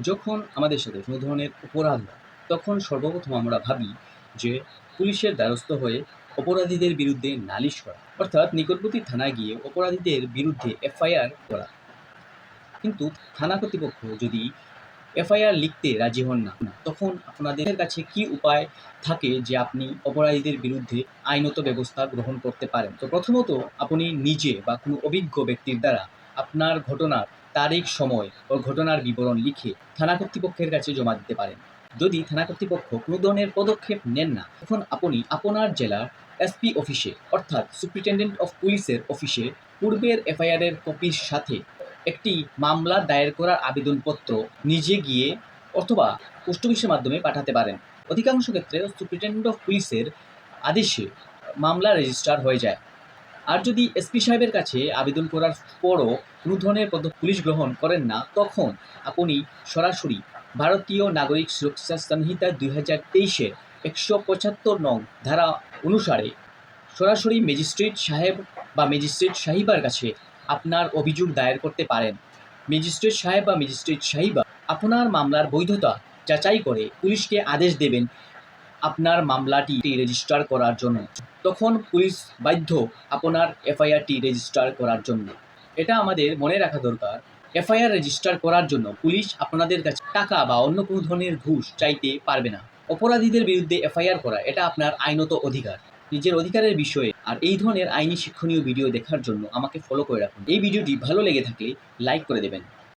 যখন আমাদের সাথে কোনো ধরনের অপরাধ হয়, তখন সর্বপ্রথম আমরা ভাবি যে পুলিশের দ্বারস্থ হয়ে অপরাধীদের বিরুদ্ধে নালিশ করা, অর্থাৎ নিকটবর্তী থানায় গিয়ে অপরাধীদের বিরুদ্ধে এফআইআর করা। কিন্তু থানা কর্তৃপক্ষ যদি এফআইআর লিখতে রাজি হন না, তখন আপনাদের কাছে কি উপায় থাকে যে আপনি অপরাধীদের বিরুদ্ধে আইনত ব্যবস্থা গ্রহণ করতে পারেন? তো প্রথমত আপনি নিজে বা কোনো অভিজ্ঞ ব্যক্তির দ্বারা আপনার ঘটনার তারিখ, সময় ও ঘটনার বিবরণ লিখে থানা কর্তৃপক্ষের কাছে জমা দিতে পারেন। যদি থানা কর্তৃপক্ষ কোনো ধরনের পদক্ষেপ নেন না, তখন আপনি আপনার জেলার এসপি অফিসে, অর্থাৎ সুপ্রিনটেনডেন্ট অফ পুলিশের অফিসে পূর্বের এফআইআরের কপির সাথে একটি মামলা দায়ের করার আবেদনপত্র নিজে গিয়ে অথবা পোস্ট অফিসের মাধ্যমে পাঠাতে পারেন। অধিকাংশ ক্ষেত্রে সুপ্রিনটেনডেন্ট অফ পুলিশের আদেশে মামলা রেজিস্টার হয়ে যায়। আর যদি এসপি সাহেবের কাছে আবেদন করার পরও কোনো ধরনের পুলিশ গ্রহণ করেন না, তখন আপনি সরাসরি ভারতীয় নাগরিক সুরক্ষা সংহিতা 2023-এর 175 নং ধারা অনুসারে সরাসরি ম্যাজিস্ট্রেট সাহেব বা ম্যাজিস্ট্রেট সাহিবার কাছে আপনার অভিযোগ দায়ের করতে পারেন। ম্যাজিস্ট্রেট সাহেব বা ম্যাজিস্ট্রেট সাহিবা আপনার মামলার বৈধতা যাচাই করে পুলিশকে আদেশ দেবেন আপনার মামলাটি রেজিস্টার করার জন্য। তখন পুলিশ বাধ্য আপনার এফআইআরটি রেজিস্টার করার জন্য। এটা আমাদের মনে রাখা দরকার, এফআইআর রেজিস্টার করার জন্য পুলিশ আপনাদের কাছে টাকা বা অন্য কোনো ধরনের ঘুষ চাইতে পারবে না। অপরাধীদের বিরুদ্ধে এফআইআর করা এটা আপনার আইনত অধিকার, নিজের অধিকারের বিষয়ে। আর এই ধরনের আইনি শিক্ষণীয় ভিডিও দেখার জন্য আমাকে ফলো করে রাখুন। এই ভিডিওটি ভালো লেগে থাকলে লাইক করে দেবেন।